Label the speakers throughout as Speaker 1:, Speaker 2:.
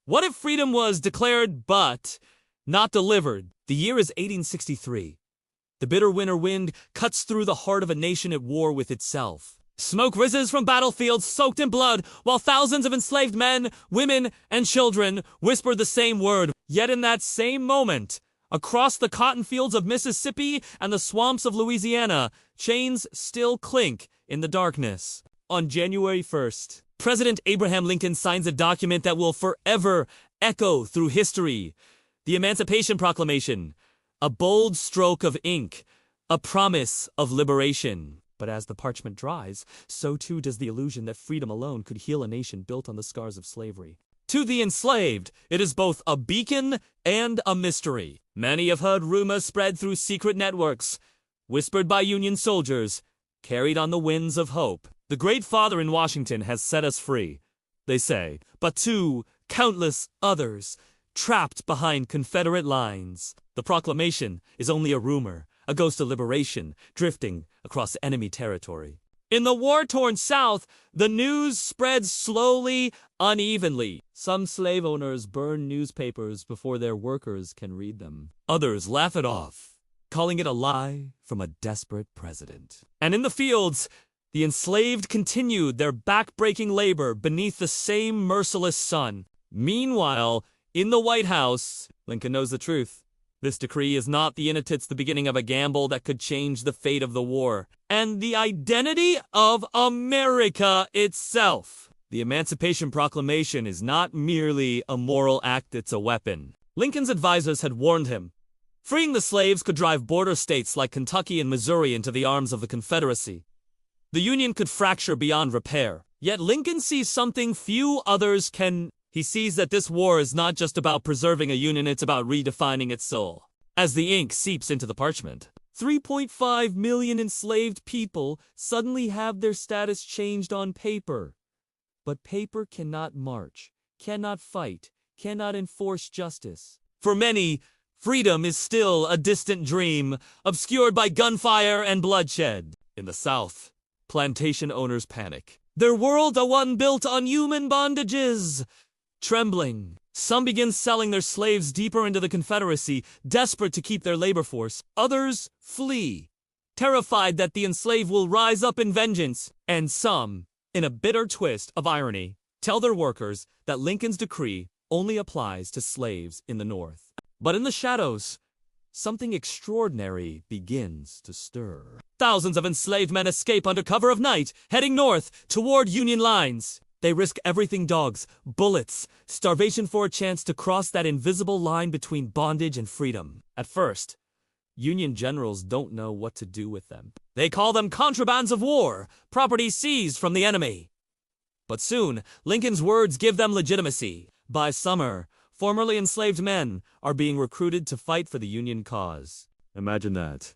Speaker 1: What if freedom was declared but not delivered? The year is 1863. The bitter winter wind cuts through the heart of a nation at war with itself. Smoke rises from battlefields soaked in blood, while thousands of enslaved men, women, and children whisper the same word. Yet in that same moment, across the cotton fields of Mississippi and the swamps of Louisiana, chains still clink in the darkness. On January 1st, President Abraham Lincoln signs a document that will forever echo through history. The Emancipation Proclamation, a bold stroke of ink, a promise of liberation. But as the parchment dries, so too does the illusion that freedom alone could heal a nation built on the scars of slavery. To the enslaved, it is both a beacon and a mystery. Many have heard rumors spread through secret networks, whispered by Union soldiers, carried on the winds of hope. The Great Father in Washington has set us free, they say, but to countless others, trapped behind Confederate lines. The proclamation is only a rumor, a ghost of liberation, drifting across enemy territory. In the war-torn South, the news spreads slowly, unevenly. Some slave owners burn newspapers before their workers can read them. Others laugh it off, calling it a lie from a desperate president. And in the fields, the enslaved continued their back-breaking labor beneath the same merciless sun. Meanwhile, in the White House, Lincoln knows the truth. This decree is not the beginning of a gamble that could change the fate of the war and the identity of America itself. The Emancipation Proclamation is not merely a moral act, it's a weapon. Lincoln's advisors had warned him. Freeing the slaves could drive border states like Kentucky and Missouri into the arms of the Confederacy. The Union could fracture beyond repair. Yet Lincoln sees something few others can. He sees that this war is not just about preserving a union, it's about redefining its soul. As the ink seeps into the parchment, 3.5 million enslaved people suddenly have their status changed on paper. But paper cannot march, cannot fight, cannot enforce justice. For many, freedom is still a distant dream, obscured by gunfire and bloodshed. In the South, plantation owners panic. Their world a one built on human bondages. Trembling, some begin selling their slaves deeper into the Confederacy, desperate to keep their labor force. Others flee, terrified that the enslaved will rise up in vengeance. And some, in a bitter twist of irony, tell their workers that Lincoln's decree only applies to slaves in the North. But in the shadows, something extraordinary begins to stir. Thousands of enslaved men escape under cover of night, heading north toward Union lines. They risk everything: dogs, bullets, starvation for a chance to cross that invisible line between bondage and freedom. At first, Union generals don't know what to do with them. They call them contrabands of war, property seized from the enemy. But soon, Lincoln's words give them legitimacy. By summer, formerly enslaved men are being recruited to fight for the Union cause. Imagine that.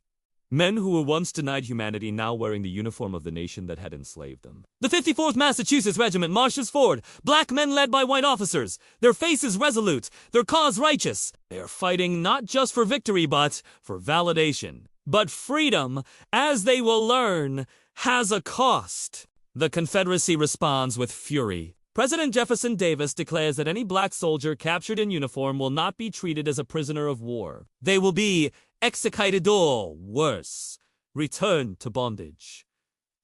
Speaker 1: Men who were once denied humanity now wearing the uniform of the nation that had enslaved them. The 54th Massachusetts Regiment marches forward, black men led by white officers, their faces resolute, their cause righteous. They are fighting not just for victory, but for validation. But freedom, as they will learn, has a cost. The Confederacy responds with fury. President Jefferson Davis declares that any black soldier captured in uniform will not be treated as a prisoner of war. They will be executed or, worse, returned to bondage.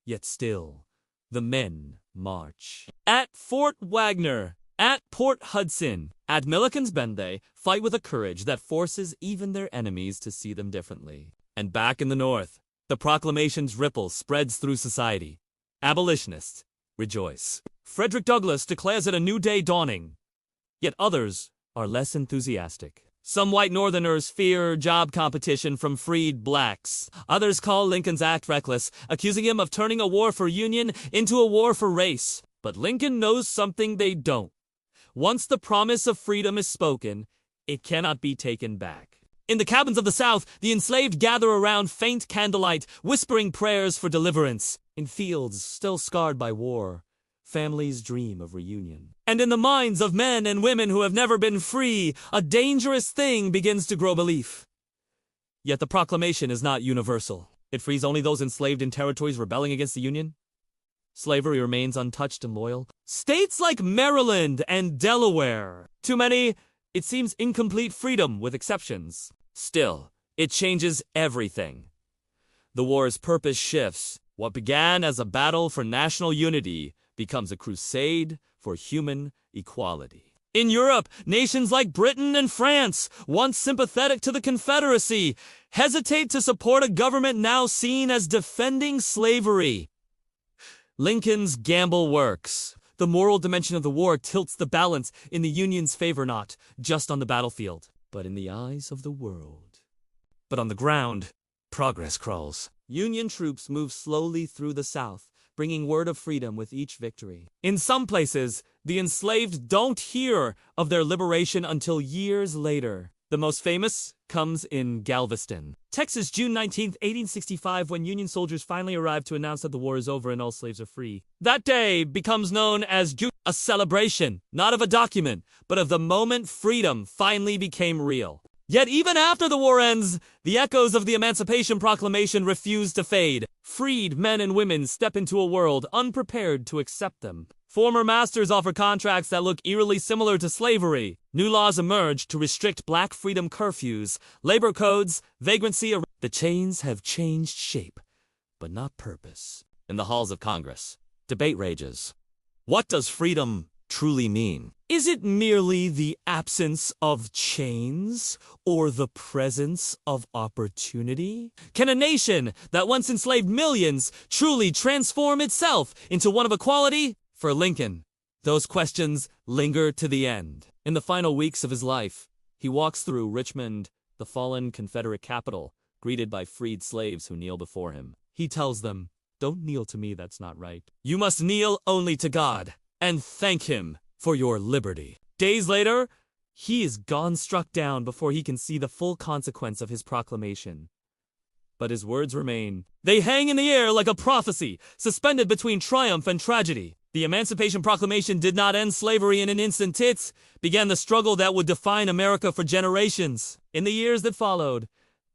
Speaker 1: Yet still, the men march. At Fort Wagner, at Port Hudson, at Milliken's Bend, they fight with a courage that forces even their enemies to see them differently. And back in the North, the proclamation's ripple spreads through society. Abolitionists rejoice. Frederick Douglass declares it a new day dawning. Yet others are less enthusiastic. Some white Northerners fear job competition from freed blacks. Others call Lincoln's act reckless, accusing him of turning a war for union into a war for race. But Lincoln knows something they don't. Once the promise of freedom is spoken, it cannot be taken back. In the cabins of the South, the enslaved gather around faint candlelight, whispering prayers for deliverance. In fields still scarred by war, families dream of reunion. And in the minds of men and women who have never been free, a dangerous thing begins to grow belief. Yet the proclamation is not universal. It frees only those enslaved in territories rebelling against the Union. Slavery remains untouched and loyal. States like Maryland and Delaware To many, it seems incomplete freedom with exceptions. Still, it changes everything. The war's purpose shifts. What began as a battle for national unity becomes a crusade for human equality. In Europe, nations like Britain and France, once sympathetic to the Confederacy, hesitate to support a government now seen as defending slavery. Lincoln's gamble works. The moral dimension of the war tilts the balance in the Union's favor, not just on the battlefield, but in the eyes of the world. But on the ground, progress crawls. Union troops move slowly through the South, bringing word of freedom with each victory. In some places, the enslaved don't hear of their liberation until years later. The most famous comes in Galveston, Texas, June 19, 1865, when Union soldiers finally arrive to announce that the war is over and all slaves are free. That day becomes known as a celebration, not of a document, but of the moment freedom finally became real. Yet even after the war ends, the echoes of the Emancipation Proclamation refuse to fade. Freed men and women step into a world unprepared to accept them. Former masters offer contracts that look eerily similar to slavery. New laws emerge to restrict black freedom curfews, labor codes, vagrancy. The chains have changed shape, but not purpose. In the halls of Congress, debate rages. What does freedom truly mean? Is it merely the absence of chains or the presence of opportunity? Can a nation that once enslaved millions truly transform itself into one of equality? For Lincoln, those questions linger to the end. In the final weeks of his life, he walks through Richmond, the fallen Confederate capital, greeted by freed slaves who kneel before him. He tells them, "Don't kneel to me, that's not right. You must kneel only to God and thank him for your liberty." Days later, he is struck down before he can see the full consequence of his proclamation. But his words remain. They hang in the air like a prophecy, suspended between triumph and tragedy. The Emancipation Proclamation did not end slavery in an instant. It began the struggle that would define America for generations. In the years that followed,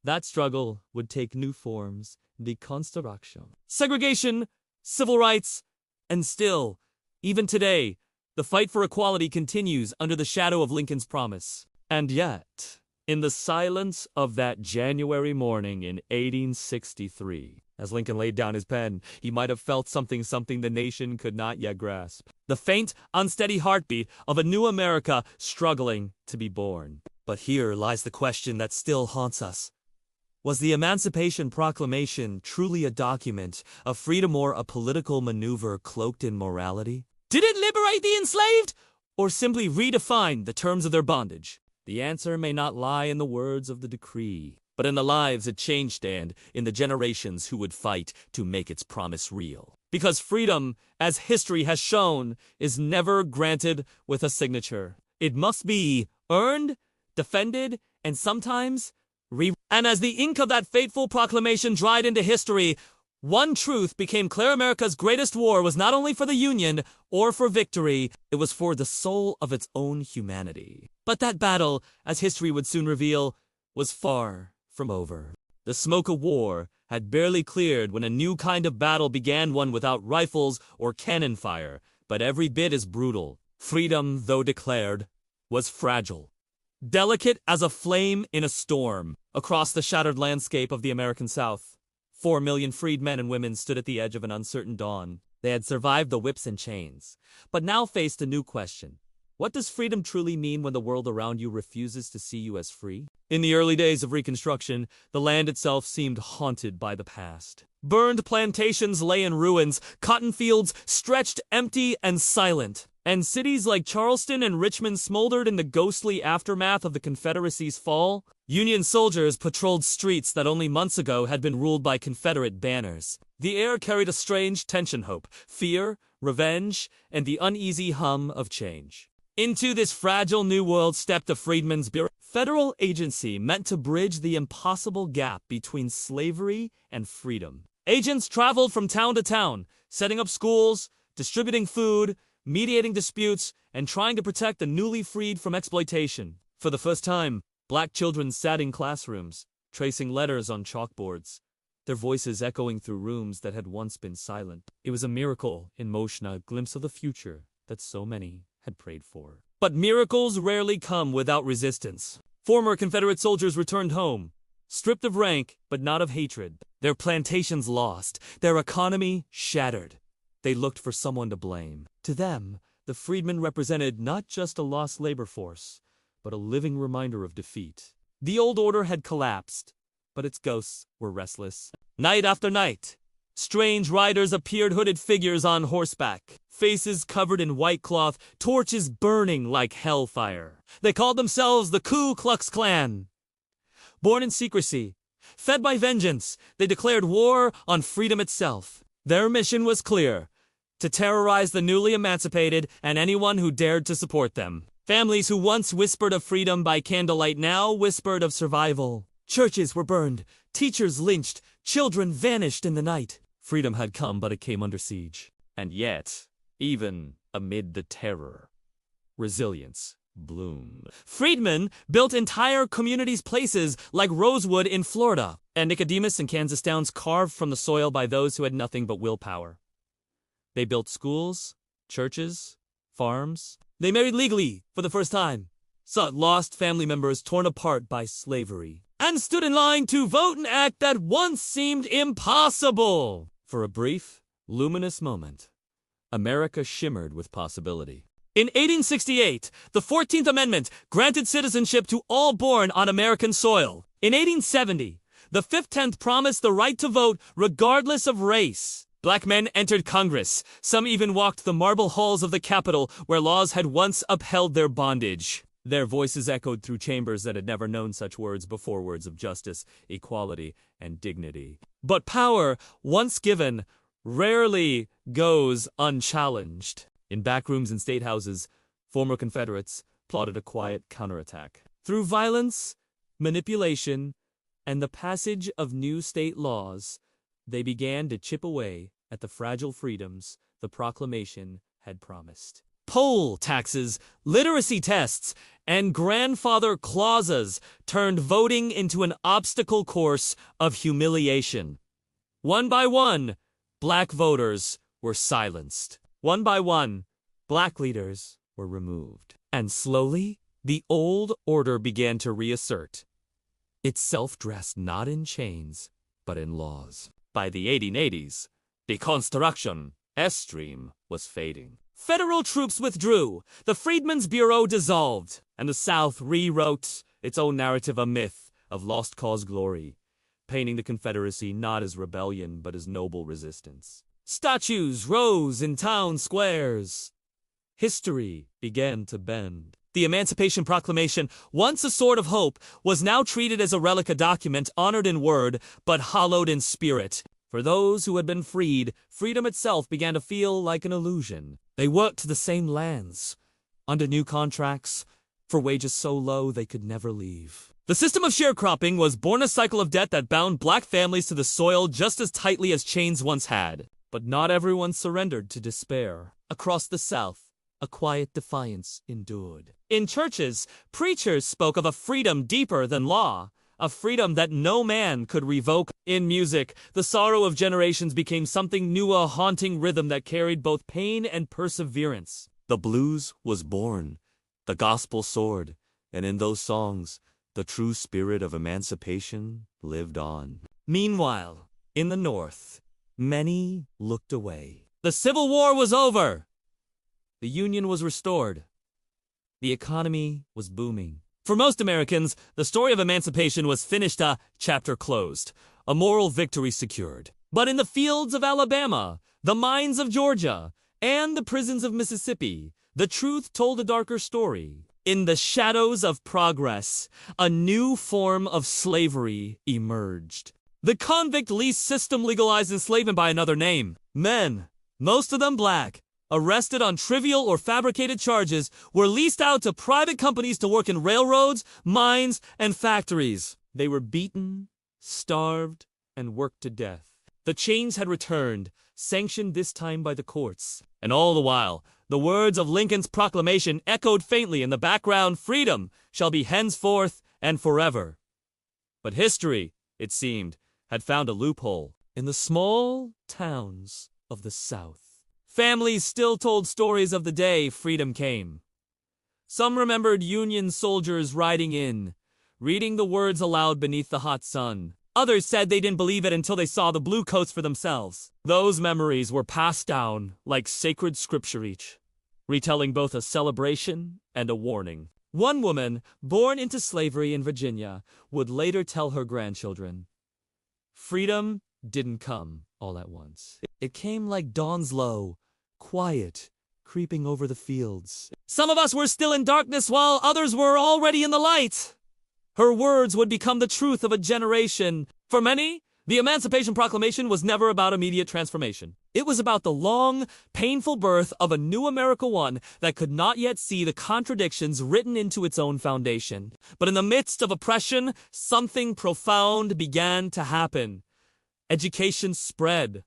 Speaker 1: that struggle would take new forms. Deconstruction, segregation, civil rights, and still, even today, the fight for equality continues under the shadow of Lincoln's promise. And yet, in the silence of that January morning in 1863, as Lincoln laid down his pen, he might have felt something the nation could not yet grasp. The faint, unsteady heartbeat of a new America struggling to be born. But here lies the question that still haunts us. Was the Emancipation Proclamation truly a document of freedom or a political maneuver cloaked in morality? Did it liberate the enslaved, or simply redefine the terms of their bondage? The answer may not lie in the words of the decree, but in the lives it changed and in the generations who would fight to make its promise real. Because freedom, as history has shown, is never granted with a signature. It must be earned, defended, and sometimes And as the ink of that fateful proclamation dried into history, one truth became clear: America's greatest war was not only for the Union or for victory, it was for the soul of its own humanity. But that battle, as history would soon reveal, was far from over. The smoke of war had barely cleared when a new kind of battle began, one without rifles or cannon fire, but every bit as brutal. Freedom, though declared, was fragile. Delicate as a flame in a storm. Across the shattered landscape of the American South, 4 million freed men and women stood at the edge of an uncertain dawn. They had survived the whips and chains, but now faced a new question. What does freedom truly mean when the world around you refuses to see you as free? In the early days of Reconstruction, the land itself seemed haunted by the past. Burned plantations lay in ruins, cotton fields stretched empty and silent, and cities like Charleston and Richmond smoldered in the ghostly aftermath of the Confederacy's fall. Union soldiers patrolled streets that only months ago had been ruled by Confederate banners. The air carried a strange tension: hope, fear, revenge, and the uneasy hum of change. Into this fragile new world stepped the Freedmen's Bureau, federal agency meant to bridge the impossible gap between slavery and freedom. Agents traveled from town to town, setting up schools, distributing food, mediating disputes, and trying to protect the newly freed from exploitation. For the first time, black children sat in classrooms, tracing letters on chalkboards, their voices echoing through rooms that had once been silent. It was a miracle in motion, a glimpse of the future that so many had prayed for. But miracles rarely come without resistance. Former Confederate soldiers returned home, stripped of rank, but not of hatred. Their plantations lost, their economy shattered. They looked for someone to blame. To them, the freedmen represented not just a lost labor force, but a living reminder of defeat. The old order had collapsed, but its ghosts were restless. Night after night, strange riders appeared, hooded figures on horseback, faces covered in white cloth, torches burning like hellfire. They called themselves the Ku Klux Klan. Born in secrecy, fed by vengeance, they declared war on freedom itself. Their mission was clear: to terrorize the newly emancipated and anyone who dared to support them. Families who once whispered of freedom by candlelight now whispered of survival. Churches were burned, teachers lynched, children vanished in the night. Freedom had come, but it came under siege. And yet, even amid the terror, resilience bloomed. Freedmen built entire communities, places like Rosewood in Florida, and Nicodemus in Kansas, towns carved from the soil by those who had nothing but willpower. They built schools, churches, farms. They married legally for the first time, sought lost family members torn apart by slavery, and stood in line to vote an act that once seemed impossible. For a brief, luminous moment, America shimmered with possibility. In 1868, the 14th Amendment granted citizenship to all born on American soil. In 1870, the 15th promised the right to vote regardless of race. Black men entered Congress. Some even walked the marble halls of the Capitol, where laws had once upheld their bondage. Their voices echoed through chambers that had never known such words before, words of justice, equality, and dignity. But power, once given, rarely goes unchallenged. In back rooms and state houses, former Confederates plotted a quiet counterattack. Through violence, manipulation, and the passage of new state laws, they began to chip away at the fragile freedoms the proclamation had promised. Poll taxes, literacy tests, and grandfather clauses turned voting into an obstacle course of humiliation. One by one, black voters were silenced. One by one, black leaders were removed. And slowly, the old order began to reassert itself, dressed not in chains, but in laws. By the 1880s, the construction S-stream was fading. Federal troops withdrew, the Freedmen's Bureau dissolved, and the South rewrote its own narrative, a myth of lost cause glory, painting the Confederacy not as rebellion but as noble resistance. Statues rose in town squares. History began to bend. The Emancipation Proclamation, once a sword of hope, was now treated as a relic, a document honored in word but hollowed in spirit. For those who had been freed, freedom itself began to feel like an illusion. They worked the same lands, under new contracts, for wages so low they could never leave. The system of sharecropping was born, a cycle of debt that bound black families to the soil just as tightly as chains once had. But not everyone surrendered to despair. Across the South, a quiet defiance endured. In churches, preachers spoke of a freedom deeper than law, a freedom that no man could revoke. In music, the sorrow of generations became something new, a haunting rhythm that carried both pain and perseverance. The blues was born, the gospel soared, and in those songs, the true spirit of emancipation lived on. Meanwhile, in the North, many looked away. The Civil War was over. The Union was restored. The economy was booming. For most Americans, the story of emancipation was finished, a chapter closed, a moral victory secured. But in the fields of Alabama, the mines of Georgia, and the prisons of Mississippi, the truth told a darker story. In the shadows of progress, a new form of slavery emerged. The convict lease system legalized enslavement by another name. Men, most of them black, arrested on trivial or fabricated charges, were leased out to private companies to work in railroads, mines, and factories. They were beaten, starved, and worked to death. The chains had returned, sanctioned this time by the courts. And all the while, the words of Lincoln's proclamation echoed faintly in the background: freedom shall be henceforth and forever. But history, it seemed, had found a loophole. In the small towns of the South, families still told stories of the day freedom came. Some remembered Union soldiers riding in, reading the words aloud beneath the hot sun. Others said they didn't believe it until they saw the blue coats for themselves. Those memories were passed down like sacred scripture each, retelling both a celebration and a warning. One woman, born into slavery in Virginia, would later tell her grandchildren, "Freedom didn't come all at once. It came like dawn's low, quiet, creeping over the fields. Some of us were still in darkness while others were already in the light." Her words would become the truth of a generation. For many, the Emancipation Proclamation was never about immediate transformation. It was about the long, painful birth of a new America, one that could not yet see the contradictions written into its own foundation. But in the midst of oppression, something profound began to happen. Education spread.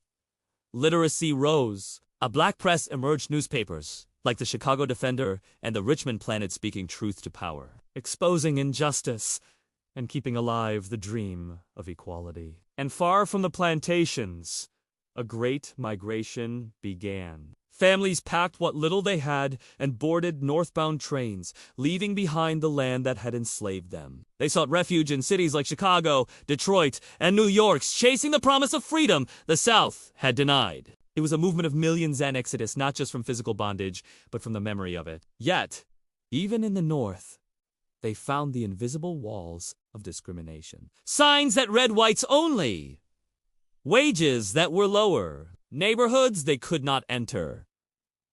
Speaker 1: Literacy rose. A black press emerged, newspapers like the Chicago Defender and the Richmond Planet speaking truth to power, exposing injustice and keeping alive the dream of equality. And far from the plantations, a great migration began. Families packed what little they had and boarded northbound trains, leaving behind the land that had enslaved them. They sought refuge in cities like Chicago, Detroit, and New York, chasing the promise of freedom the South had denied. It was a movement of millions and exodus, not just from physical bondage, but from the memory of it. Yet, even in the North, they found the invisible walls of discrimination. Signs that read whites only. Wages that were lower. Neighborhoods they could not enter.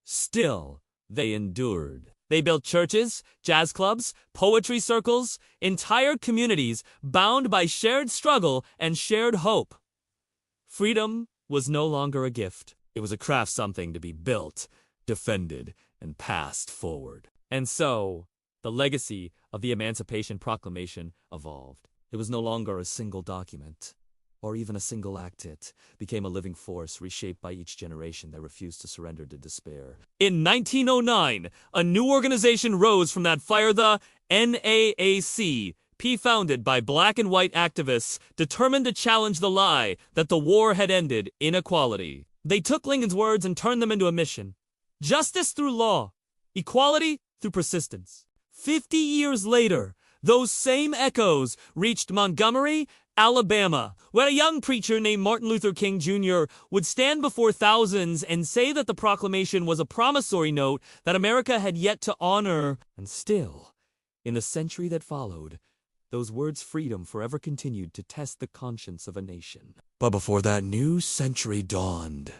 Speaker 1: Still, they endured. They built churches, jazz clubs, poetry circles, entire communities bound by shared struggle and shared hope. Freedom was no longer a gift. It was a craft, something to be built, defended, and passed forward. And so, the legacy of the Emancipation Proclamation evolved. It was no longer a single document, or even a single act. It became a living force, reshaped by each generation that refused to surrender to despair. In 1909, a new organization rose from that fire, the NAACP, founded by black and white activists determined to challenge the lie that the war had ended inequality. They took Lincoln's words and turned them into a mission. Justice through law, equality through persistence. 50 years later, those same echoes reached Montgomery, Alabama, where a young preacher named Martin Luther King Jr. would stand before thousands and say that the proclamation was a promissory note that America had yet to honor. And still, in the century that followed, those words, freedom, forever continued to test the conscience of a nation. But before that new century dawned,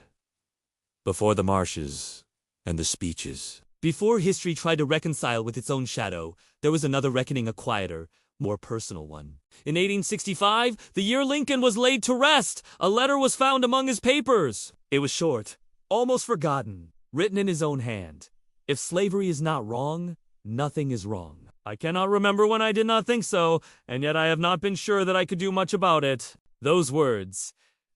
Speaker 1: before the marches and the speeches, before history tried to reconcile with its own shadow, there was another reckoning, a quieter, more personal one. In 1865, the year Lincoln was laid to rest, a letter was found among his papers. It was short, almost forgotten, written in his own hand. If slavery is not wrong, nothing is wrong. I cannot remember when I did not think so, and yet I have not been sure that I could do much about it. Those words,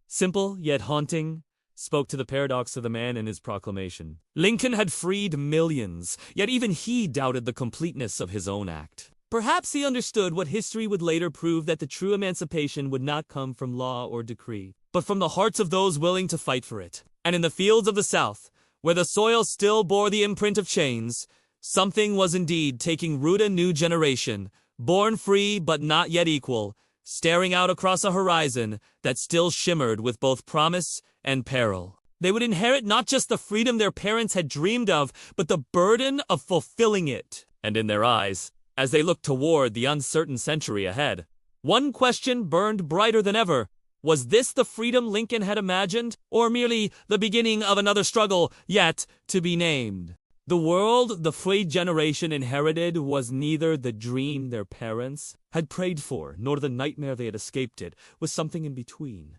Speaker 1: simple yet haunting, spoke to the paradox of the man and his proclamation. Lincoln had freed millions, yet even he doubted the completeness of his own act. Perhaps he understood what history would later prove, that the true emancipation would not come from law or decree, but from the hearts of those willing to fight for it. And in the fields of the South, where the soil still bore the imprint of chains, something was indeed taking root. A new generation, born free but not yet equal, staring out across a horizon that still shimmered with both promise and peril. They would inherit not just the freedom their parents had dreamed of, but the burden of fulfilling it. And in their eyes, as they looked toward the uncertain century ahead, one question burned brighter than ever. Was this the freedom Lincoln had imagined, or merely the beginning of another struggle yet to be named? The world the freed generation inherited was neither the dream their parents had prayed for, nor the nightmare they had escaped. It was something in between,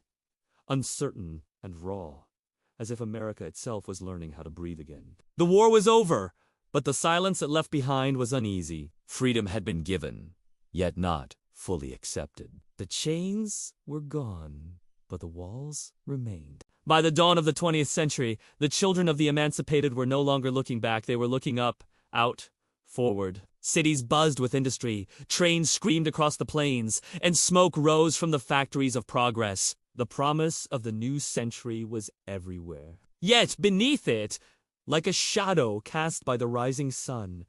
Speaker 1: uncertain and raw, as if America itself was learning how to breathe again. The war was over, but the silence it left behind was uneasy. Freedom had been given, yet not fully accepted. The chains were gone, but the walls remained. By the dawn of the 20th century, the children of the emancipated were no longer looking back. They were looking up, out, forward. Cities buzzed with industry, trains screamed across the plains, and smoke rose from the factories of progress. The promise of the new century was everywhere. Yet, beneath it, like a shadow cast by the rising sun,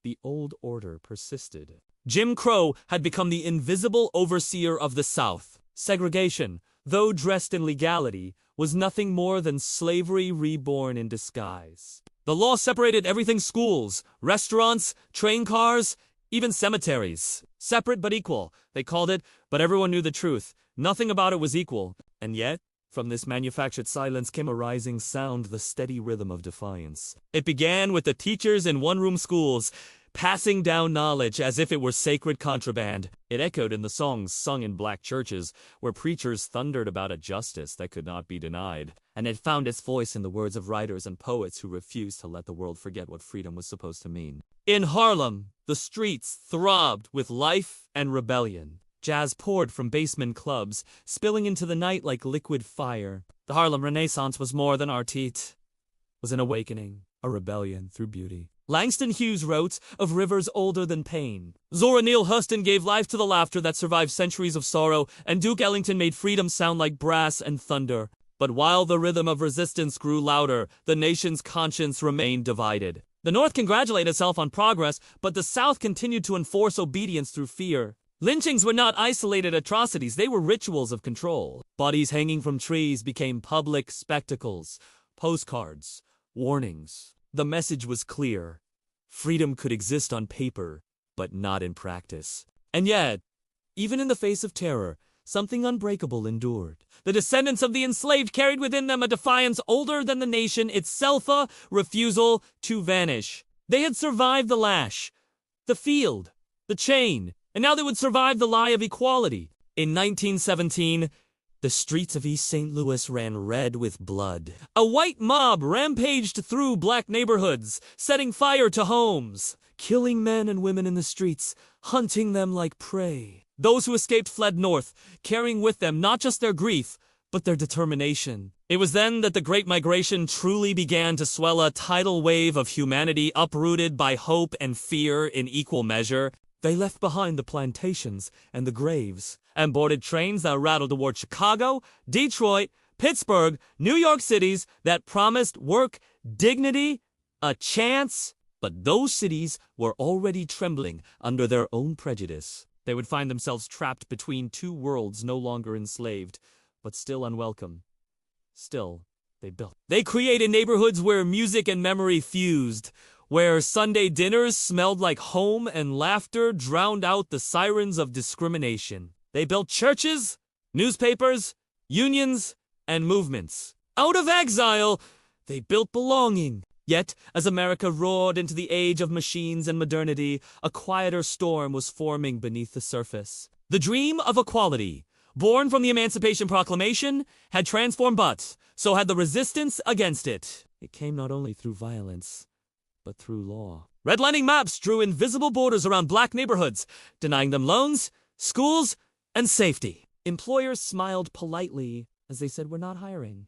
Speaker 1: the old order persisted. Jim Crow had become the invisible overseer of the South. Segregation, though dressed in legality, was nothing more than slavery reborn in disguise. The law separated everything: schools, restaurants, train cars, even cemeteries. Separate but equal, they called it, but everyone knew the truth. Nothing about it was equal. And yet, from this manufactured silence came a rising sound, the steady rhythm of defiance. It began with the teachers in one-room schools, passing down knowledge as if it were sacred contraband. It echoed in the songs sung in black churches, where preachers thundered about a justice that could not be denied. And it found its voice in the words of writers and poets who refused to let the world forget what freedom was supposed to mean. In Harlem, the streets throbbed with life and rebellion. Jazz poured from basement clubs, spilling into the night like liquid fire. The Harlem Renaissance was more than artiste, was an awakening, a rebellion through beauty. Langston Hughes wrote of rivers older than pain. Zora Neale Hurston gave life to the laughter that survived centuries of sorrow, and Duke Ellington made freedom sound like brass and thunder. But while the rhythm of resistance grew louder, the nation's conscience remained divided. The North congratulated itself on progress, but the South continued to enforce obedience through fear. Lynchings were not isolated atrocities, they were rituals of control. Bodies hanging from trees became public spectacles, postcards, warnings. The message was clear. Freedom could exist on paper, but not in practice. And yet, even in the face of terror, something unbreakable endured. The descendants of the enslaved carried within them a defiance older than the nation itself, a refusal to vanish. They had survived the lash, the field, the chain, and now they would survive the lie of equality. In 1917, the streets of East St. Louis ran red with blood. A white mob rampaged through black neighborhoods, setting fire to homes, killing men and women in the streets, hunting them like prey. Those who escaped fled north, carrying with them not just their grief, but their determination. It was then that the Great Migration truly began to swell, a tidal wave of humanity uprooted by hope and fear in equal measure. They left behind the plantations and the graves, and boarded trains that rattled toward Chicago, Detroit, Pittsburgh, New York cities that promised work, dignity, a chance. But those cities were already trembling under their own prejudice. They would find themselves trapped between two worlds, no longer enslaved, but still unwelcome. Still, they built. They created neighborhoods where music and memory fused, where Sunday dinners smelled like home and laughter drowned out the sirens of discrimination. They built churches, newspapers, unions, and movements. Out of exile, they built belonging. Yet, as America roared into the age of machines and modernity, a quieter storm was forming beneath the surface. The dream of equality, born from the Emancipation Proclamation, had transformed, but so had the resistance against it. It came not only through violence, but through law. Redlining maps drew invisible borders around black neighborhoods, denying them loans, schools, and safety. Employers smiled politely as they said, "We're not hiring."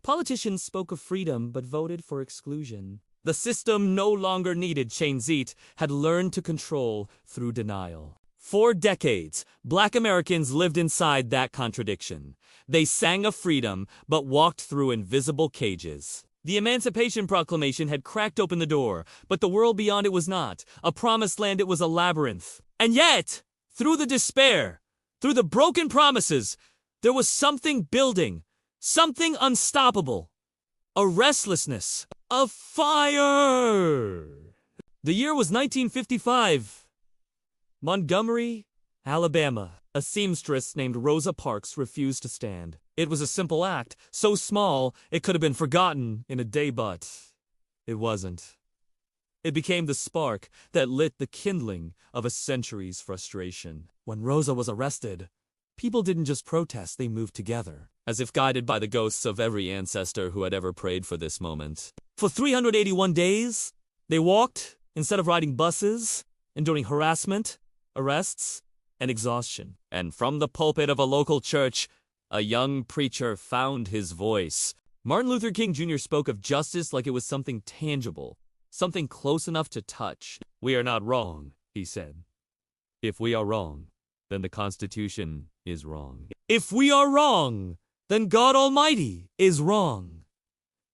Speaker 1: Politicians spoke of freedom but voted for exclusion. The system no longer needed Chainzit, had learned to control through denial. For decades, black Americans lived inside that contradiction. They sang of freedom but walked through invisible cages. The Emancipation Proclamation had cracked open the door, but the world beyond it was not. A promised land, it was a labyrinth. And yet, through the despair, through the broken promises, there was something building, something unstoppable. A restlessness, a fire. The year was 1955. Montgomery, Alabama. A seamstress named Rosa Parks refused to stand. It was a simple act, so small it could have been forgotten in a day, but it wasn't. It became the spark that lit the kindling of a century's frustration. When Rosa was arrested, people didn't just protest, they moved together, as if guided by the ghosts of every ancestor who had ever prayed for this moment. For 381 days, they walked instead of riding buses, enduring harassment, arrests, and exhaustion. And from the pulpit of a local church, a young preacher found his voice. Martin Luther King Jr. spoke of justice like it was something tangible, something close enough to touch. "We are not wrong," he said. "If we are wrong, then the Constitution is wrong. If we are wrong, then God Almighty is wrong."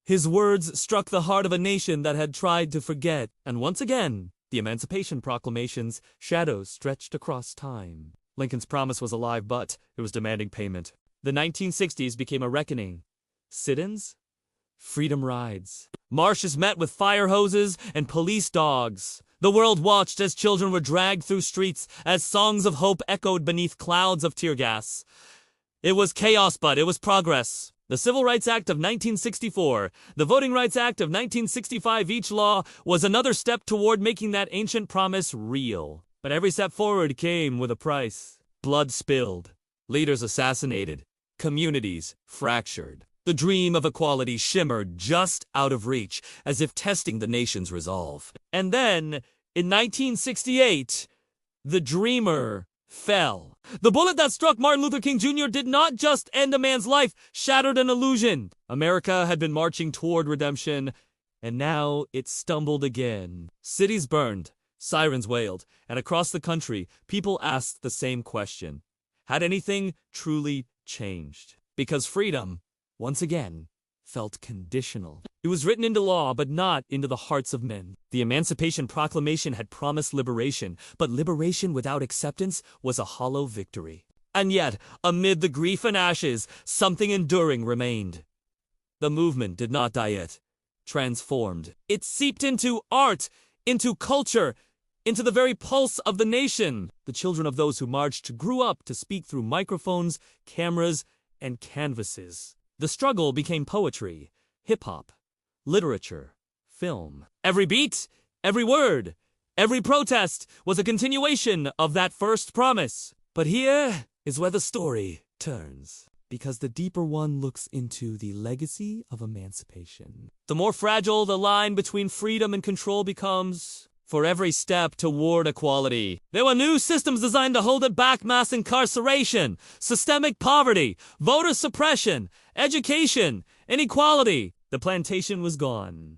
Speaker 1: His words struck the heart of a nation that had tried to forget, and once again, The Emancipation Proclamation's shadows stretched across time. Lincoln's promise was alive, but it was demanding payment. The 1960s became a reckoning. Sit-ins? Freedom rides. Marches met with fire hoses and police dogs. The world watched as children were dragged through streets, as songs of hope echoed beneath clouds of tear gas. It was chaos, but it was progress. The Civil Rights Act of 1964, the Voting Rights Act of 1965, each law was another step toward making that ancient promise real. But every step forward came with a price. Blood spilled, leaders assassinated, communities fractured. The dream of equality shimmered just out of reach, as if testing the nation's resolve. And then, in 1968, the dreamer fell. The bullet that struck Martin Luther King Jr. did not just end a man's life, shattered an illusion. America had been marching toward redemption, and now it stumbled again. Cities burned, sirens wailed, and across the country, people asked the same question. Had anything truly changed? Because freedom, once again, felt conditional. It was written into law, but not into the hearts of men. The Emancipation Proclamation had promised liberation, but liberation without acceptance was a hollow victory. And yet, amid the grief and ashes, something enduring remained. The movement did not die, it transformed. It seeped into art, into culture, into the very pulse of the nation. The children of those who marched grew up to speak through microphones, cameras, and canvases. The struggle became poetry, hip-hop, literature, film. Every beat, every word, every protest was a continuation of that first promise. But here is where the story turns, because the deeper one looks into the legacy of emancipation. The more fragile the line between freedom and control becomes. For every step toward equality, there were new systems designed to hold it back: mass incarceration, systemic poverty, voter suppression, education, inequality. The plantation was gone,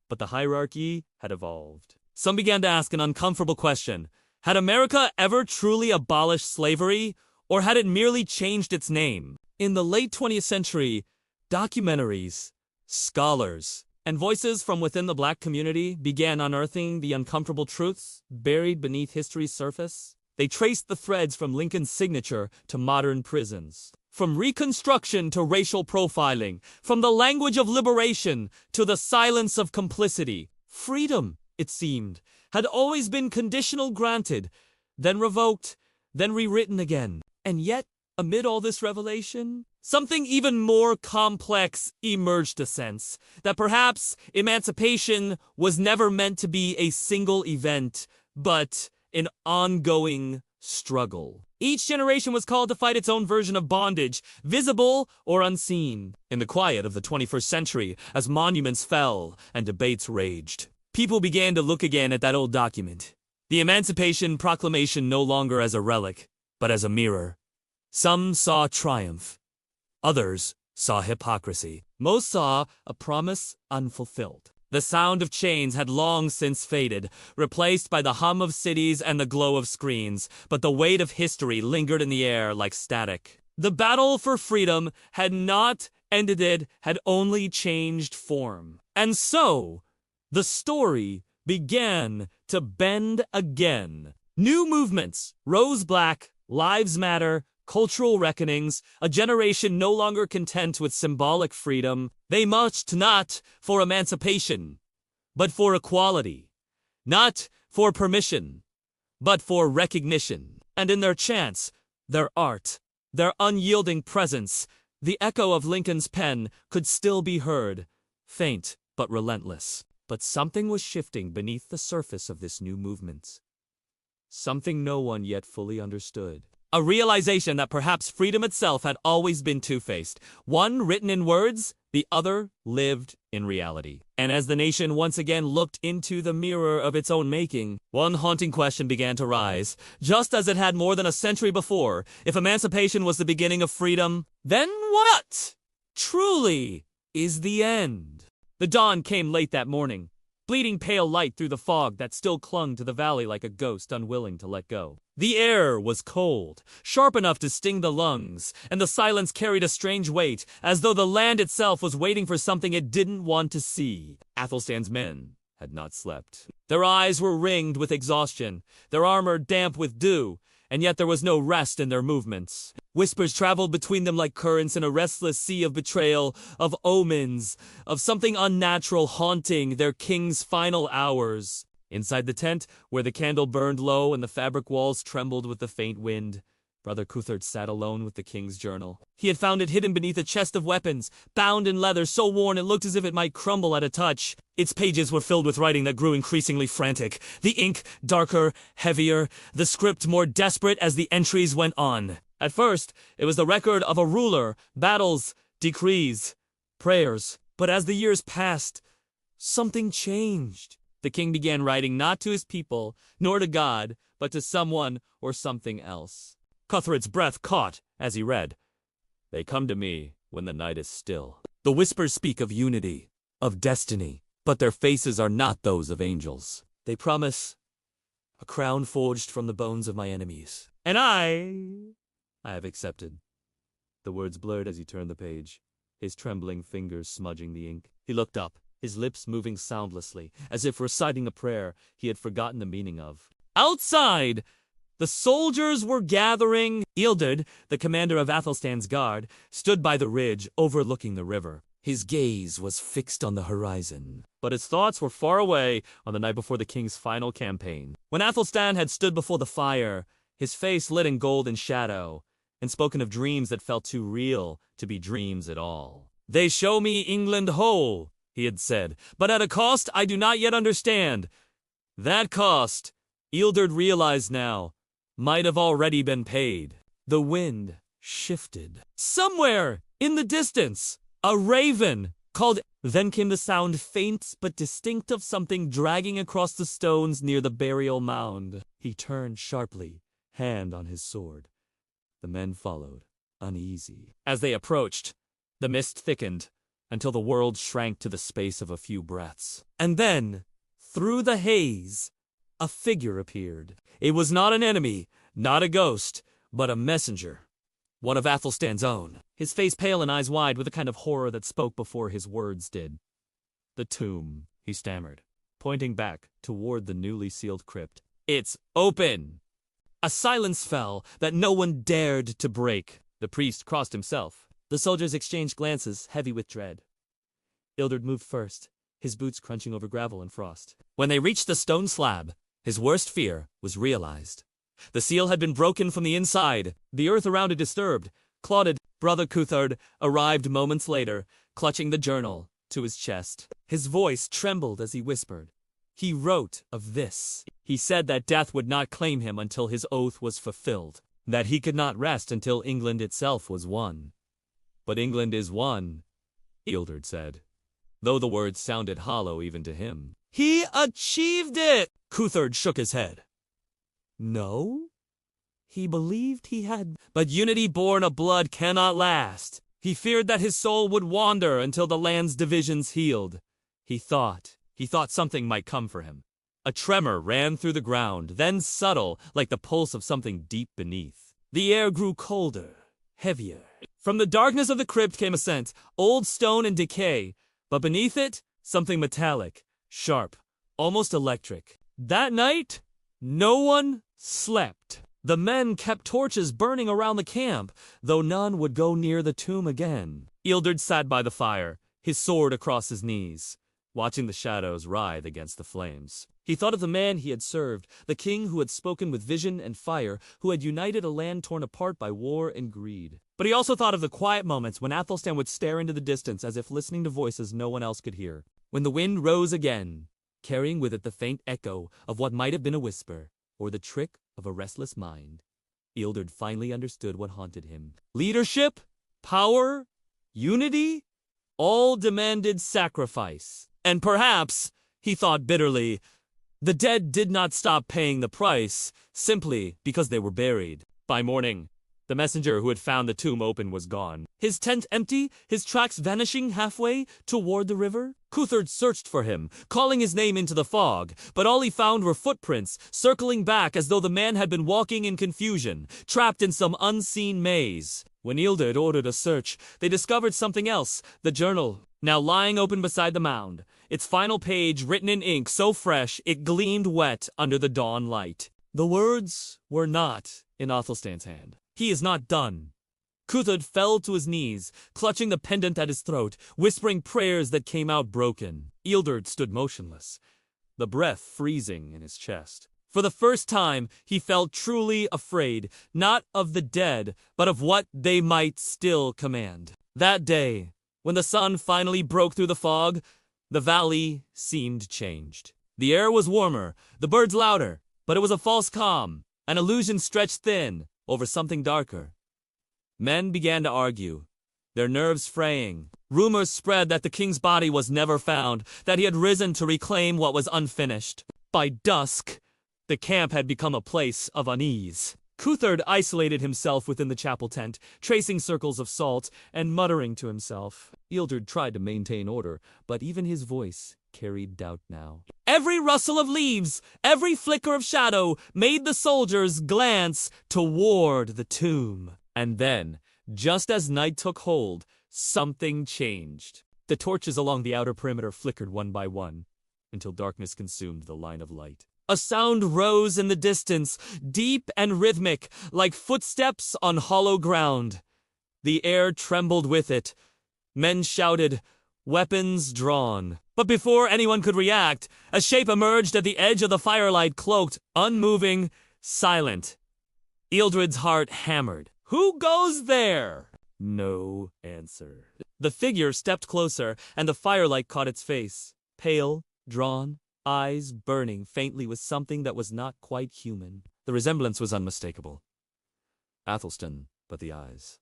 Speaker 1: but the hierarchy had evolved. Some began to ask an uncomfortable question. Had America ever truly abolished slavery, or had it merely changed its name? In the late 20th century, documentaries, scholars, and voices from within the Black community began unearthing the uncomfortable truths buried beneath history's surface. They traced the threads from Lincoln's signature to modern prisons, from Reconstruction to racial profiling, from the language of liberation to the silence of complicity. Freedom, it seemed, had always been conditional granted, then revoked, then rewritten again. And yet, amid all this revelation, something even more complex emerged, a sense that perhaps emancipation was never meant to be a single event, but an ongoing struggle. Each generation was called to fight its own version of bondage, visible or unseen. In the quiet of the 21st century, as monuments fell and debates raged, people began to look again at that old document, the Emancipation Proclamation, no longer as a relic, but as a mirror. Some saw triumph. Others saw hypocrisy. Most saw a promise unfulfilled. The sound of chains had long since faded, replaced by the hum of cities and the glow of screens, but the weight of history lingered in the air like static. The battle for freedom had not ended, it had only changed form. And so, the story began to bend again. New movements rose: Black Lives Matter, cultural reckonings, a generation no longer content with symbolic freedom. They marched not for emancipation, but for equality. Not for permission, but for recognition. And in their chants, their art, their unyielding presence, the echo of Lincoln's pen could still be heard, faint but relentless. But something was shifting beneath the surface of this new movement. Something no one yet fully understood. A realization that perhaps freedom itself had always been two-faced, one written in words, the other lived in reality. And as the nation once again looked into the mirror of its own making, one haunting question began to rise. Just as it had more than a century before, if emancipation was the beginning of freedom, then what truly is the end? The dawn came late that morning, bleeding pale light through the fog that still clung to the valley like a ghost unwilling to let go. The air was cold, sharp enough to sting the lungs, and the silence carried a strange weight, as though the land itself was waiting for something it didn't want to see. Athelstan's men had not slept. Their eyes were ringed with exhaustion, their armor damp with dew, and yet there was no rest in their movements. Whispers traveled between them like currents in a restless sea of betrayal, of omens, of something unnatural haunting their king's final hours. Inside the tent, where the candle burned low and the fabric walls trembled with the faint wind, Brother Cuthard sat alone with the king's journal. He had found it hidden beneath a chest of weapons, bound in leather so worn it looked as if it might crumble at a touch. Its pages were filled with writing that grew increasingly frantic, the ink darker, heavier, the script more desperate as the entries went on. At first, it was the record of a ruler, battles, decrees, prayers. But as the years passed, something changed. The king began writing not to his people, nor to God, but to someone or something else. Cuthred's breath caught as he read. They come to me when the night is still. The whispers speak of unity, of destiny, but their faces are not those of angels. They promise a crown forged from the bones of my enemies. And I have accepted. The words blurred as he turned the page, his trembling fingers smudging the ink. He looked up, his lips moving soundlessly, as if reciting a prayer he had forgotten the meaning of. Outside! The soldiers were gathering. Ealdred, the commander of Athelstan's guard, stood by the ridge overlooking the river. His gaze was fixed on the horizon, but his thoughts were far away on the night before the king's final campaign. When Athelstan had stood before the fire, his face lit in golden shadow, and spoken of dreams that felt too real to be dreams at all. They show me England whole, he had said, but at a cost I do not yet understand. That cost, Ealdred realized now, might have already been paid. The wind shifted. Somewhere in the distance, a raven called. Then came the sound, faint but distinct, of something dragging across the stones near the burial mound. He turned sharply, hand on his sword. The men followed, uneasy. As they approached, the mist thickened until the world shrank to the space of a few breaths. And then, through the haze, a figure appeared. It was not an enemy, not a ghost, but a messenger. One of Athelstan's own. His face pale and eyes wide with a kind of horror that spoke before his words did. The tomb, he stammered, pointing back toward the newly sealed crypt. It's open! A silence fell that no one dared to break. The priest crossed himself. The soldiers exchanged glances, heavy with dread. Ealdred moved first, his boots crunching over gravel and frost. When they reached the stone slab, his worst fear was realized. The seal had been broken from the inside, the earth around it disturbed, clotted. Brother Cuthard arrived moments later, clutching the journal to his chest. His voice trembled as he whispered. He wrote of this. He said that death would not claim him until his oath was fulfilled, that he could not rest until England itself was won. But England is won, Ealdred said, though the words sounded hollow even to him. He achieved it! Cuthard shook his head. No? He believed he had. But unity born of blood cannot last. He feared that his soul would wander until the land's divisions healed. He thought something might come for him. A tremor ran through the ground, then subtle, like the pulse of something deep beneath. The air grew colder, heavier. From the darkness of the crypt came a scent, old stone and decay, but beneath it, something metallic, sharp, almost electric. That night, no one slept. The men kept torches burning around the camp, though none would go near the tomb again. Ealdred sat by the fire, his sword across his knees, watching the shadows writhe against the flames. He thought of the man he had served, the king who had spoken with vision and fire, who had united a land torn apart by war and greed. But he also thought of the quiet moments when Athelstan would stare into the distance as if listening to voices no one else could hear. When the wind rose again, carrying with it the faint echo of what might have been a whisper, or the trick of a restless mind, Ealdred finally understood what haunted him. Leadership, power, unity, all demanded sacrifice. And perhaps, he thought bitterly, the dead did not stop paying the price simply because they were buried. By morning, the messenger who had found the tomb open was gone. His tent empty, his tracks vanishing halfway toward the river. Cuthard searched for him, calling his name into the fog, but all he found were footprints, circling back as though the man had been walking in confusion, trapped in some unseen maze. When Ealdred ordered a search, they discovered something else, the journal, now lying open beside the mound. its final page written in ink so fresh it gleamed wet under the dawn light. The words were not in Athelstan's hand. "He is not done." Cuthud fell to his knees, clutching the pendant at his throat, whispering prayers that came out broken. Ealdred stood motionless, the breath freezing in his chest. For the first time, he felt truly afraid, not of the dead, but of what they might still command. That day, when the sun finally broke through the fog, the valley seemed changed. The air was warmer, the birds louder, but it was a false calm, an illusion stretched thin over something darker. Men began to argue, their nerves fraying. Rumors spread that the king's body was never found, that he had risen to reclaim what was unfinished. By dusk, the camp had become a place of unease. Cuthud isolated himself within the chapel tent, tracing circles of salt and muttering to himself. Ealdred tried to maintain order, but even his voice carried doubt now. Every rustle of leaves, every flicker of shadow made the soldiers glance toward the tomb. And then, just as night took hold, something changed. The torches along the outer perimeter flickered one by one, until darkness consumed the line of light. A sound rose in the distance, deep and rhythmic, like footsteps on hollow ground. The air trembled with it. Men shouted, weapons drawn. But before anyone could react, a shape emerged at the edge of the firelight, cloaked, unmoving, silent. Ealdred's heart hammered. Who goes there? No answer. The figure stepped closer, and the firelight caught its face. Pale, drawn, eyes burning faintly with something that was not quite human. The resemblance was unmistakable. Athelstan, but the eyes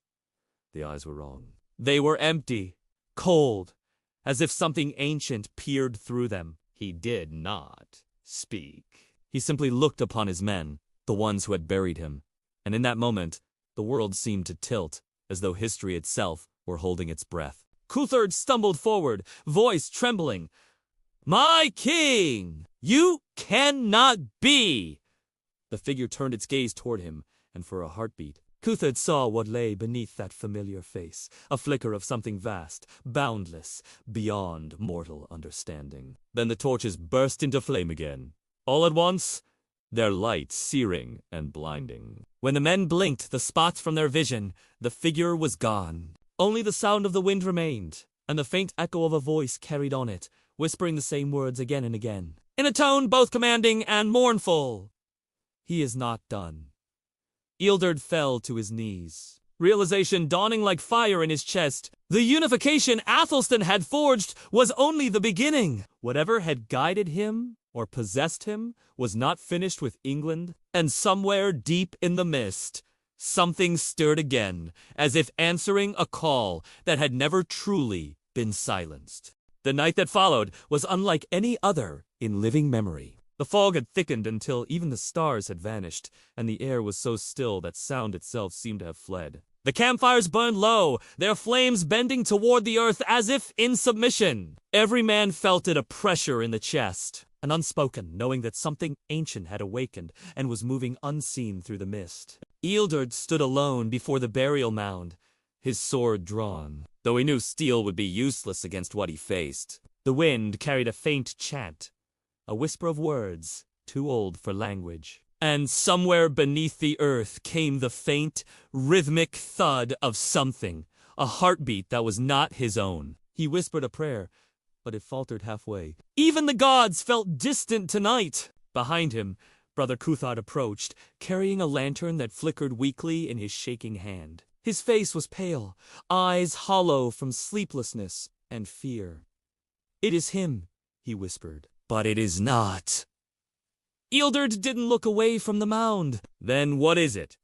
Speaker 1: were wrong. They were empty, cold, as if something ancient peered through them. He did not speak. He simply looked upon his men, the ones who had buried him, and in that moment, the world seemed to tilt, as though history itself were holding its breath. Cuthud stumbled forward, voice trembling. My king! You cannot be! The figure turned its gaze toward him, and for a heartbeat, Cuthud saw what lay beneath that familiar face, a flicker of something vast, boundless, beyond mortal understanding. Then the torches burst into flame again. All at once, their light searing and blinding. When the men blinked the spots from their vision, the figure was gone. Only the sound of the wind remained, and the faint echo of a voice carried on it, whispering the same words again and again, in a tone both commanding and mournful. He is not done. Ealdred fell to his knees, realization dawning like fire in his chest. The unification Athelstan had forged was only the beginning. Whatever had guided him or possessed him was not finished with England, and somewhere deep in the mist, something stirred again, as if answering a call that had never truly been silenced. The night that followed was unlike any other in living memory. The fog had thickened until even the stars had vanished, and the air was so still that sound itself seemed to have fled. The campfires burned low, their flames bending toward the earth as if in submission. Every man felt it a pressure in the chest, an unspoken knowing that something ancient had awakened and was moving unseen through the mist. Ealdred stood alone before the burial mound, his sword drawn, though he knew steel would be useless against what he faced. The wind carried a faint chant, a whisper of words, too old for language. And somewhere beneath the earth came the faint, rhythmic thud of something, a heartbeat that was not his own. He whispered a prayer, but it faltered halfway. Even the gods felt distant tonight. Behind him, Brother Cuthud approached, carrying a lantern that flickered weakly in his shaking hand. His face was pale, eyes hollow from sleeplessness and fear. "It is him," he whispered. "But it is not." Ealdred didn't look away from the mound. "Then what is it?"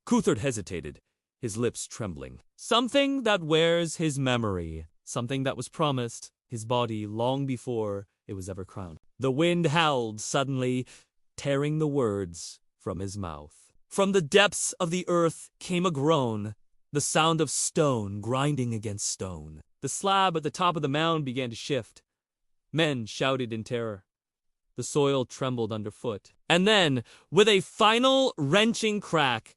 Speaker 1: Cuthud hesitated, his lips trembling. "Something that wears his memory, something that was promised his body long before it was ever crowned." The wind howled suddenly, tearing the words from his mouth. From the depths of the earth came a groan, the sound of stone grinding against stone. The slab at the top of the mound began to shift. Men shouted in terror. The soil trembled underfoot. And then, with a final wrenching crack,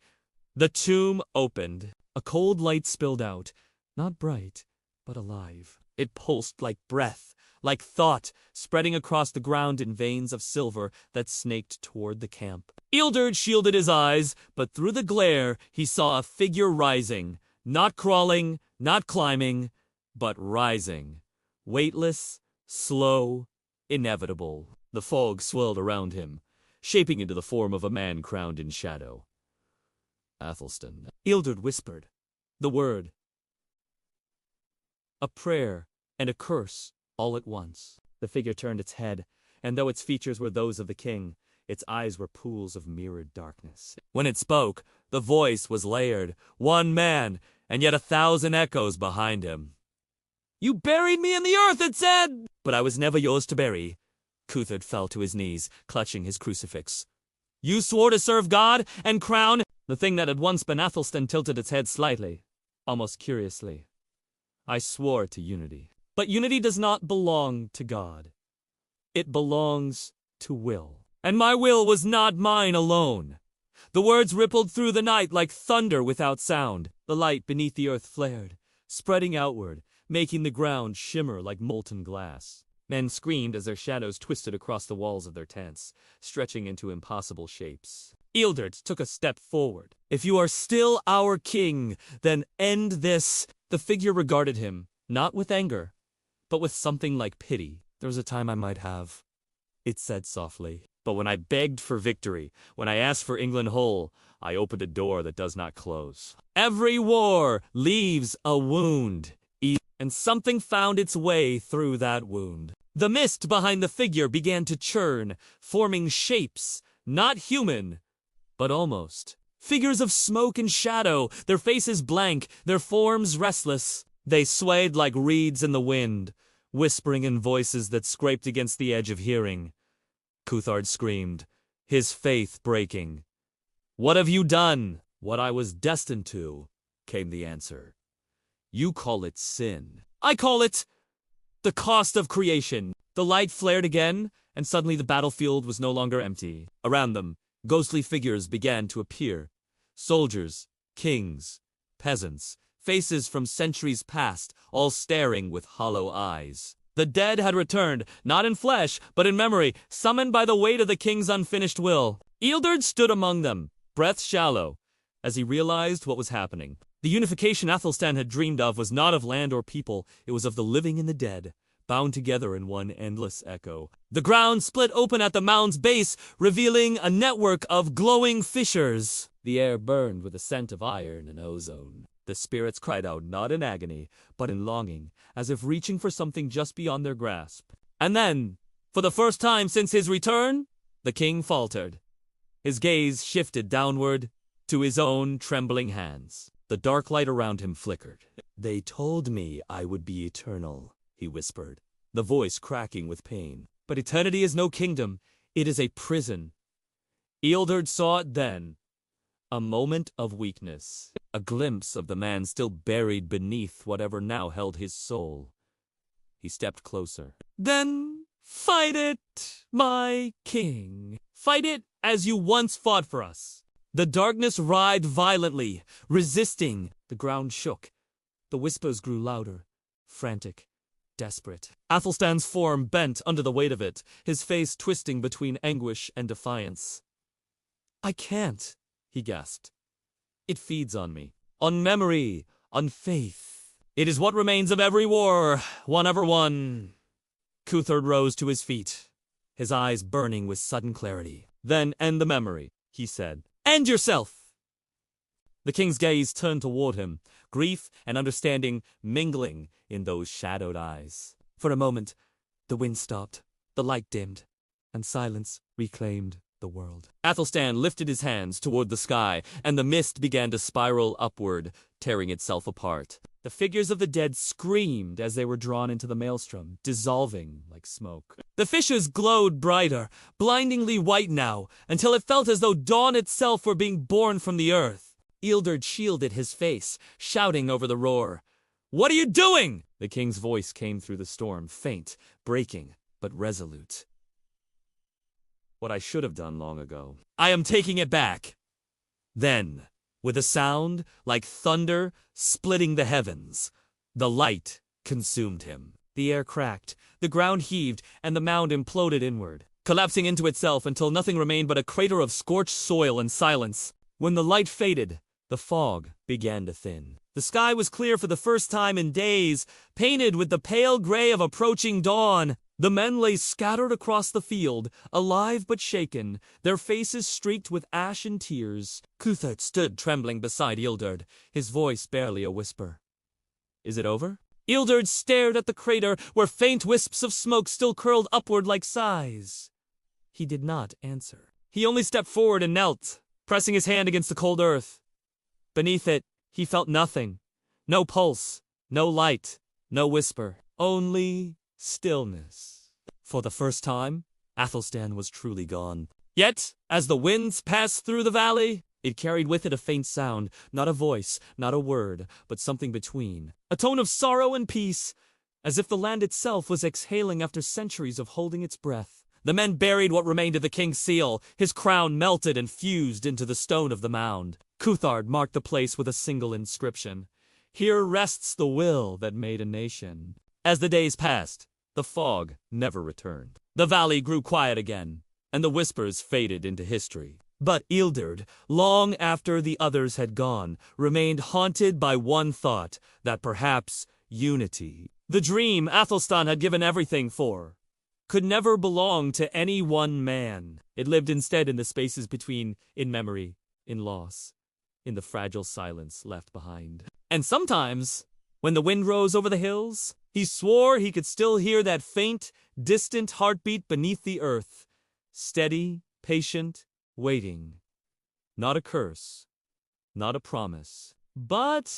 Speaker 1: the tomb opened. A cold light spilled out, not bright, but alive. It pulsed like breath, like thought, spreading across the ground in veins of silver that snaked toward the camp. Ealdred shielded his eyes, but through the glare he saw a figure rising, not crawling, not climbing, but rising. Weightless, slow, inevitable. The fog swirled around him, shaping into the form of a man crowned in shadow. Athelstan. Ealdred whispered. The word. A prayer and a curse all at once. The figure turned its head, and though its features were those of the king, its eyes were pools of mirrored darkness. When it spoke, the voice was layered, one man, and yet 1,000 echoes behind him. You buried me in the earth, it said! But I was never yours to bury. Cuthred fell to his knees, clutching his crucifix. You swore to serve God and crown. The thing that had once been Athelstan tilted its head slightly, almost curiously. I swore to unity. But unity does not belong to God. It belongs to will. And my will was not mine alone. The words rippled through the night like thunder without sound. The light beneath the earth flared, spreading outward, making the ground shimmer like molten glass. Men screamed as their shadows twisted across the walls of their tents, stretching into impossible shapes. Ealdred took a step forward. If you are still our king, then end this. The figure regarded him, not with anger, but with something like pity. There was a time I might have, it said softly. But when I begged for victory, when I asked for England whole, I opened a door that does not close. Every war leaves a wound, and something found its way through that wound. The mist behind the figure began to churn, forming shapes, not human, but almost. Figures of smoke and shadow, their faces blank, their forms restless. They swayed like reeds in the wind, whispering in voices that scraped against the edge of hearing. Cuthard screamed, his faith breaking. What have you done? What I was destined to, came the answer. You call it sin. I call it the cost of creation. The light flared again, and suddenly the battlefield was no longer empty. Around them, ghostly figures began to appear. Soldiers, kings, peasants, faces from centuries past, all staring with hollow eyes. The dead had returned, not in flesh, but in memory, summoned by the weight of the king's unfinished will. Ealdred stood among them, breath shallow, as he realized what was happening. The unification Athelstan had dreamed of was not of land or people, it was of the living and the dead, bound together in one endless echo. The ground split open at the mound's base, revealing a network of glowing fissures. The air burned with the scent of iron and ozone. The spirits cried out not in agony, but in longing, as if reaching for something just beyond their grasp. And then, for the first time since his return, the king faltered. His gaze shifted downward to his own trembling hands. The dark light around him flickered. They told me I would be eternal, he whispered, the voice cracking with pain. But eternity is no kingdom, it is a prison. Ealdred saw it then. A moment of weakness, a glimpse of the man still buried beneath whatever now held his soul. He stepped closer. Then fight it, my king. Fight it as you once fought for us. The darkness writhed violently, resisting. The ground shook. The whispers grew louder, frantic, desperate. Athelstan's form bent under the weight of it, his face twisting between anguish and defiance. I can't, he gasped. It feeds on me, on memory, on faith. It is what remains of every war, one ever won. Cuthard rose to his feet, his eyes burning with sudden clarity. Then end the memory, he said. End yourself! The king's gaze turned toward him, grief and understanding mingling in those shadowed eyes. For a moment, the wind stopped, the light dimmed, and silence reclaimed the world. Athelstan lifted his hands toward the sky, and the mist began to spiral upward, tearing itself apart. The figures of the dead screamed as they were drawn into the maelstrom, dissolving like smoke. The fissures glowed brighter, blindingly white now, until it felt as though dawn itself were being born from the earth. Ealdred shielded his face, shouting over the roar. What are you doing? The king's voice came through the storm, faint, breaking, but resolute. What I should have done long ago. I am taking it back. Then, with a sound like thunder splitting the heavens, the light consumed him. The air cracked, the ground heaved, and the mound imploded inward, collapsing into itself until nothing remained but a crater of scorched soil and silence. When the light faded, the fog began to thin. The sky was clear for the first time in days, painted with the pale gray of approaching dawn. The men lay scattered across the field, alive but shaken, their faces streaked with ash and tears. Cuthbert stood trembling beside Ealdred, his voice barely a whisper. "Is it over?" Ealdred stared at the crater where faint wisps of smoke still curled upward like sighs. He did not answer. He only stepped forward and knelt, pressing his hand against the cold earth. Beneath it, he felt nothing. No pulse, no light, no whisper. Only stillness. For the first time, Athelstan was truly gone. Yet, as the winds passed through the valley, it carried with it a faint sound, not a voice, not a word, but something between. A tone of sorrow and peace, as if the land itself was exhaling after centuries of holding its breath. The men buried what remained of the king's seal. His crown melted and fused into the stone of the mound. Cuthbert marked the place with a single inscription. "Here rests the will that made a nation." As the days passed, the fog never returned. The valley grew quiet again, and the whispers faded into history. But Ealdred, long after the others had gone, remained haunted by one thought, that perhaps unity, the dream Athelstan had given everything for, could never belong to any one man. It lived instead in the spaces between, in memory, in loss, in the fragile silence left behind. And sometimes, when the wind rose over the hills, he swore he could still hear that faint, distant heartbeat beneath the earth, steady, patient, waiting. Not a curse, not a promise, but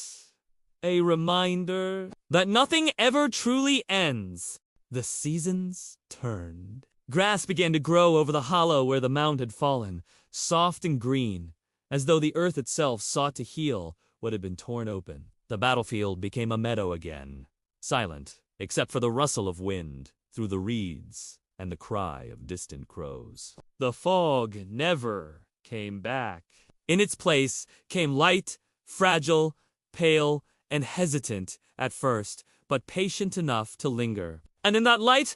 Speaker 1: a reminder that nothing ever truly ends. The seasons turned. Grass began to grow over the hollow where the mound had fallen, soft and green, as though the earth itself sought to heal what had been torn open. The battlefield became a meadow again, silent, except for the rustle of wind through the reeds and the cry of distant crows. The fog never came back. In its place came light, fragile, pale, and hesitant at first, but patient enough to linger. And in that light,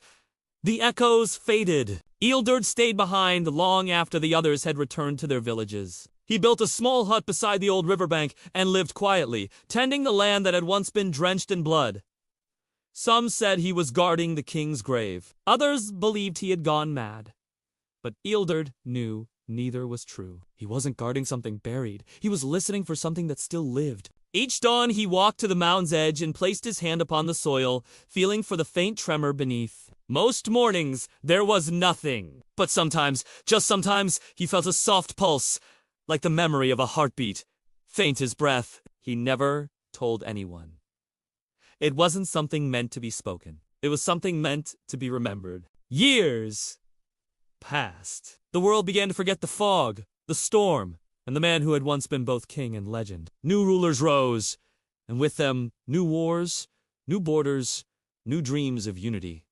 Speaker 1: the echoes faded. Ealdred stayed behind long after the others had returned to their villages. He built a small hut beside the old riverbank and lived quietly, tending the land that had once been drenched in blood. Some said he was guarding the king's grave. Others believed he had gone mad. But Ealdred knew neither was true. He wasn't guarding something buried. He was listening for something that still lived. Each dawn he walked to the mound's edge and placed his hand upon the soil, feeling for the faint tremor beneath. Most mornings there was nothing. But sometimes, just sometimes, he felt a soft pulse, like the memory of a heartbeat. Faint as breath. He never told anyone. It wasn't something meant to be spoken. It was something meant to be remembered. Years passed. The world began to forget the fog, the storm, and the man who had once been both king and legend. New rulers rose, and with them, new wars, new borders, new dreams of unity.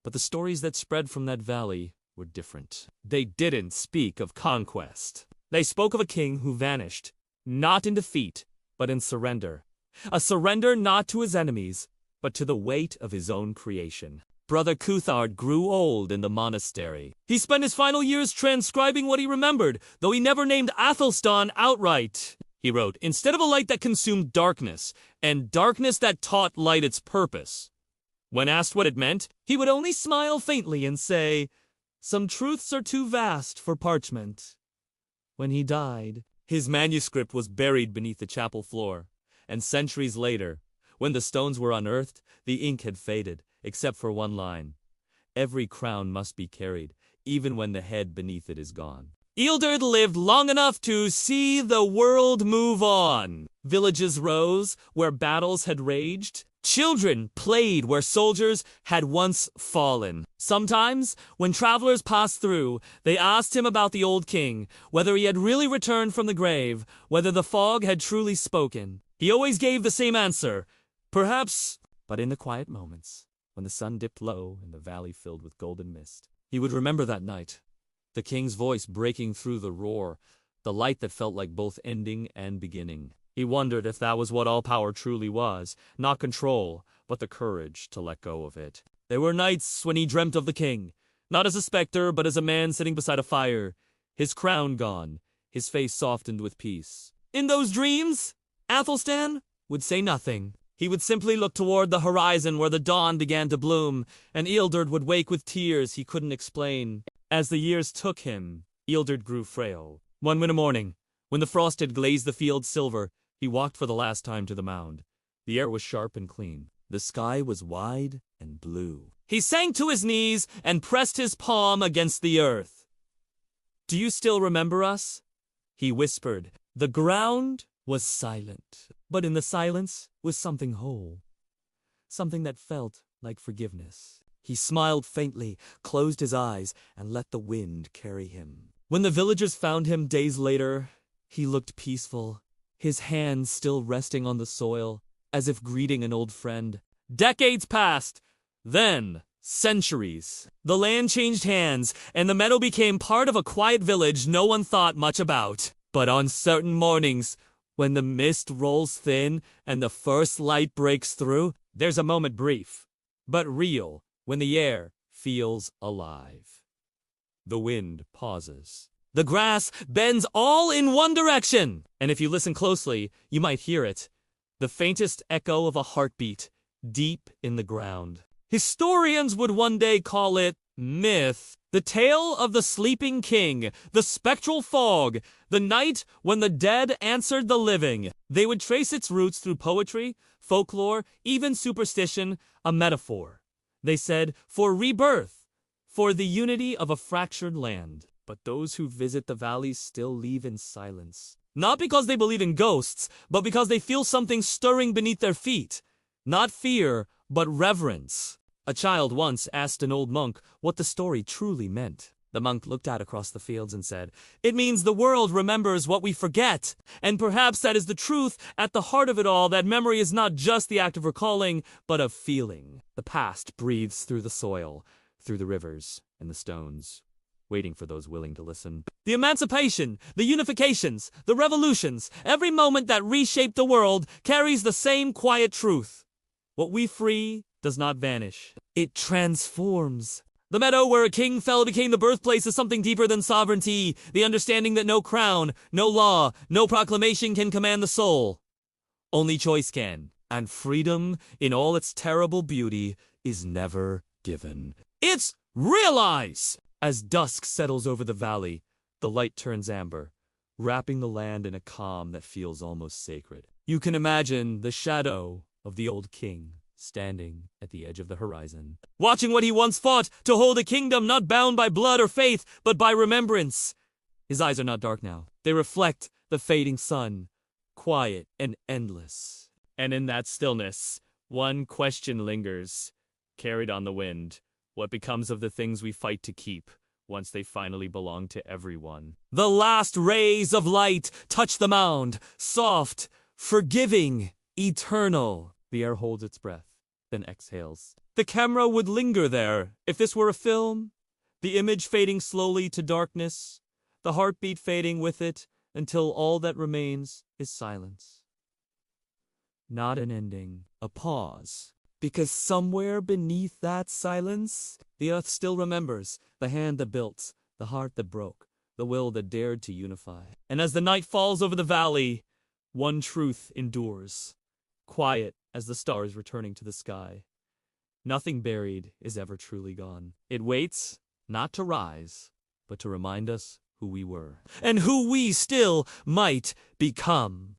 Speaker 1: But the stories that spread from that valley were different. They didn't speak of conquest. They spoke of a king who vanished, not in defeat, but in surrender. A surrender not to his enemies, but to the weight of his own creation. Brother Cuthbert grew old in the monastery. He spent his final years transcribing what he remembered, though he never named Athelstan outright. He wrote, "Instead of a light that consumed darkness, and darkness that taught light its purpose." When asked what it meant, he would only smile faintly and say, "Some truths are too vast for parchment." When he died, his manuscript was buried beneath the chapel floor. And centuries later, when the stones were unearthed, the ink had faded, except for one line. Every crown must be carried, even when the head beneath it is gone. Ealdred lived long enough to see the world move on. Villages rose where battles had raged. Children played where soldiers had once fallen. Sometimes, when travelers passed through, they asked him about the old king, whether he had really returned from the grave, whether the fog had truly spoken. He always gave the same answer, "Perhaps," but in the quiet moments, when the sun dipped low and the valley filled with golden mist, he would remember that night, the king's voice breaking through the roar, the light that felt like both ending and beginning. He wondered if that was what all power truly was, not control, but the courage to let go of it. There were nights when he dreamt of the king, not as a specter, but as a man sitting beside a fire, his crown gone, his face softened with peace. In those dreams, Athelstan would say nothing. He would simply look toward the horizon where the dawn began to bloom, and Ealdred would wake with tears he couldn't explain. As the years took him, Ealdred grew frail. One winter morning, when the frost had glazed the fields silver, he walked for the last time to the mound. The air was sharp and clean. The sky was wide and blue. He sank to his knees and pressed his palm against the earth. "Do you still remember us?" he whispered. The ground was silent, but in the silence was something whole, something that felt like forgiveness. He smiled faintly, closed his eyes, and let the wind carry him. When the villagers found him days later, he looked peaceful, his hands still resting on the soil, as if greeting an old friend. Decades passed, then centuries. The land changed hands, and the meadow became part of a quiet village no one thought much about. But on certain mornings, when the mist rolls thin and the first light breaks through, there's a moment brief, but real, when the air feels alive. The wind pauses. The grass bends all in one direction, and if you listen closely, you might hear it. The faintest echo of a heartbeat, deep in the ground. Historians would one day call it myth. The tale of the sleeping king, the spectral fog, the night when the dead answered the living. They would trace its roots through poetry, folklore, even superstition, a metaphor. They said, for rebirth, for the unity of a fractured land. But those who visit the valleys still leave in silence. Not because they believe in ghosts, but because they feel something stirring beneath their feet. Not fear, but reverence. A child once asked an old monk what the story truly meant. The monk looked out across the fields and said, "It means the world remembers what we forget. And perhaps that is the truth at the heart of it all, that memory is not just the act of recalling, but of feeling. The past breathes through the soil, through the rivers and the stones, waiting for those willing to listen. The emancipation, the unifications, the revolutions, every moment that reshaped the world carries the same quiet truth. What we free does not vanish. It transforms. The meadow where a king fell became the birthplace of something deeper than sovereignty, the understanding that no crown, no law, no proclamation can command the soul. Only choice can. And freedom, in all its terrible beauty, is never given. It's realize! As dusk settles over the valley, the light turns amber, wrapping the land in a calm that feels almost sacred. You can imagine the shadow of the old king standing at the edge of the horizon, watching what he once fought to hold a kingdom not bound by blood or faith, but by remembrance. His eyes are not dark now. They reflect the fading sun, quiet and endless. And in that stillness, one question lingers, carried on the wind. What becomes of the things we fight to keep once they finally belong to everyone? The last rays of light touch the mound, soft, forgiving, eternal. The air holds its breath, then exhales. The camera would linger there if this were a film, the image fading slowly to darkness, the heartbeat fading with it until all that remains is silence. Not an ending, a pause. Because somewhere beneath that silence, the earth still remembers the hand that built, the heart that broke, the will that dared to unify. And as the night falls over the valley, one truth endures, quiet as the stars returning to the sky. Nothing buried is ever truly gone. It waits, not to rise, but to remind us who we were, and who we still might become.